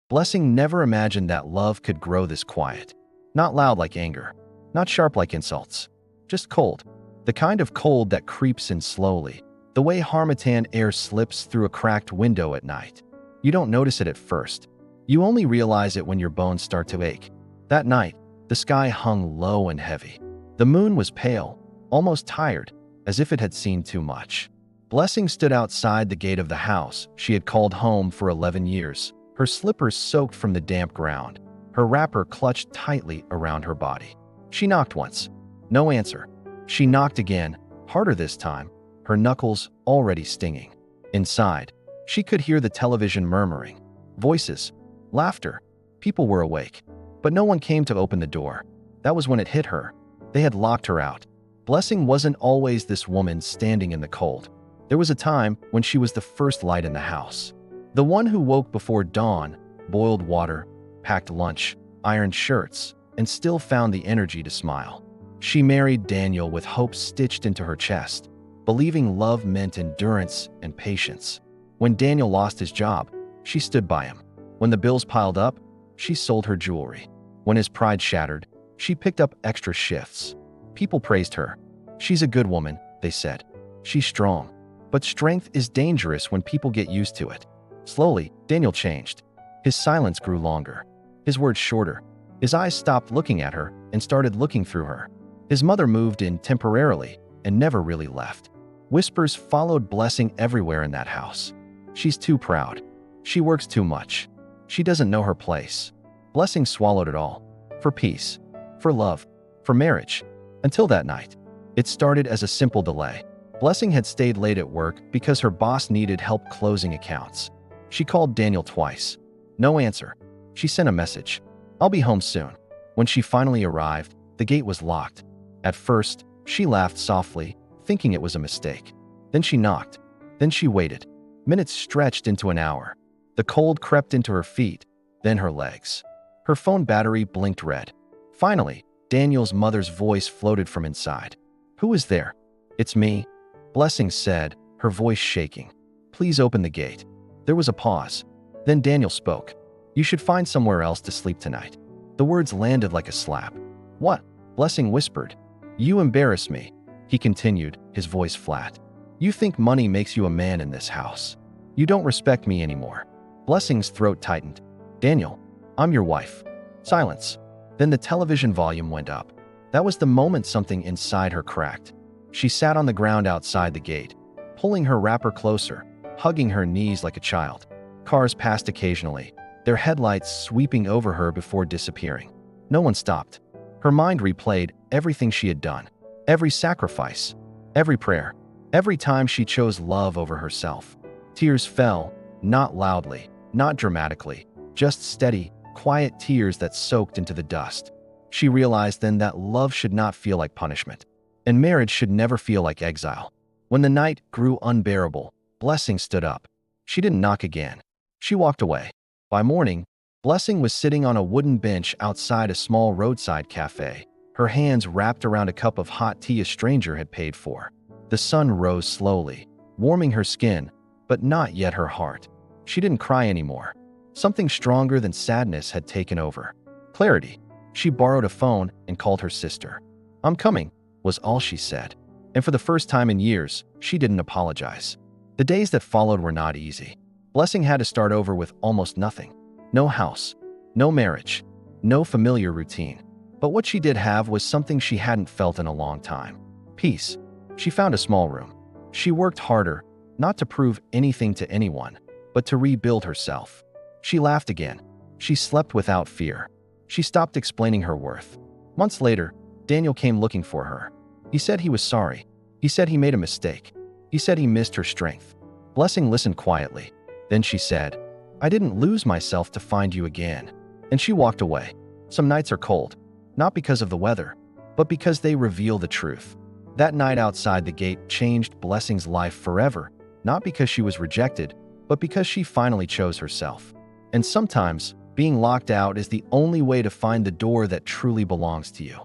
Blessing never imagined that love could grow this quiet. Not loud like anger, not sharp like insults, just cold. The kind of cold that creeps in slowly, the way harmattan air slips through a cracked window at night. You don't notice it at first. You only realize it when your bones start to ache. That night, the sky hung low and heavy. The moon was pale, almost tired, as if it had seen too much. Blessing stood outside the gate of the house she had called home for 11 years, her slippers soaked from the damp ground, her wrapper clutched tightly around her body. She knocked once. No answer. She knocked again, harder this time, her knuckles already stinging. Inside, she could hear the television murmuring. Voices. Laughter. People were awake. But no one came to open the door. That was when it hit her. They had locked her out. Blessing wasn't always this woman standing in the cold. There was a time when she was the first light in the house. The one who woke before dawn, boiled water, packed lunch, ironed shirts, and still found the energy to smile. She married Daniel with hope stitched into her chest, believing love meant endurance and patience. When Daniel lost his job, she stood by him. When the bills piled up, she sold her jewelry. When his pride shattered, she picked up extra shifts. People praised her. She's a good woman, they said. She's strong. But strength is dangerous when people get used to it. Slowly, Daniel changed. His silence grew longer. His words shorter. His eyes stopped looking at her and started looking through her. His mother moved in temporarily and never really left. Whispers followed Blessing everywhere in that house. She's too proud. She works too much. She doesn't know her place. Blessing swallowed it all. For peace. For love. For marriage. Until that night. It started as a simple delay. Blessing had stayed late at work because her boss needed help closing accounts. She called Daniel twice. No answer. She sent a message. I'll be home soon. When she finally arrived, the gate was locked. At first, she laughed softly, thinking it was a mistake. Then she knocked. Then she waited. Minutes stretched into an hour. The cold crept into her feet, then her legs. Her phone battery blinked red. Finally, Daniel's mother's voice floated from inside. Who is there? It's me, Blessing said, her voice shaking. Please open the gate. There was a pause. Then Daniel spoke. You should find somewhere else to sleep tonight. The words landed like a slap. What? Blessing whispered. You embarrass me, he continued, his voice flat. You think money makes you a man in this house. You don't respect me anymore. Blessing's throat tightened. Daniel, I'm your wife. Silence. Then the television volume went up. That was the moment something inside her cracked. She sat on the ground outside the gate, pulling her wrapper closer, hugging her knees like a child. Cars passed occasionally, their headlights sweeping over her before disappearing. No one stopped. Her mind replayed everything she had done, every sacrifice, every prayer, every time she chose love over herself. Tears fell, not loudly, not dramatically, just steady, quiet tears that soaked into the dust. She realized then that love should not feel like punishment, and marriage should never feel like exile. When the night grew unbearable, Blessing stood up. She didn't knock again. She walked away. By morning, Blessing was sitting on a wooden bench outside a small roadside cafe, her hands wrapped around a cup of hot tea a stranger had paid for. The sun rose slowly, warming her skin, but not yet her heart. She didn't cry anymore. Something stronger than sadness had taken over. Clarity. She borrowed a phone and called her sister. I'm coming, was all she said. And for the first time in years, she didn't apologize. The days that followed were not easy. Blessing had to start over with almost nothing. No house, no marriage, no familiar routine. But what she did have was something she hadn't felt in a long time. Peace. She found a small room. She worked harder, not to prove anything to anyone, but to rebuild herself. She laughed again. She slept without fear. She stopped explaining her worth. Months later, Daniel came looking for her. He said he was sorry. He said he made a mistake. He said he missed her strength. Blessing listened quietly. Then she said, I didn't lose myself to find you again. And she walked away. Some nights are cold, not because of the weather, but because they reveal the truth. That night outside the gate changed Blessing's life forever, not because she was rejected, but because she finally chose herself. And sometimes, being locked out is the only way to find the door that truly belongs to you.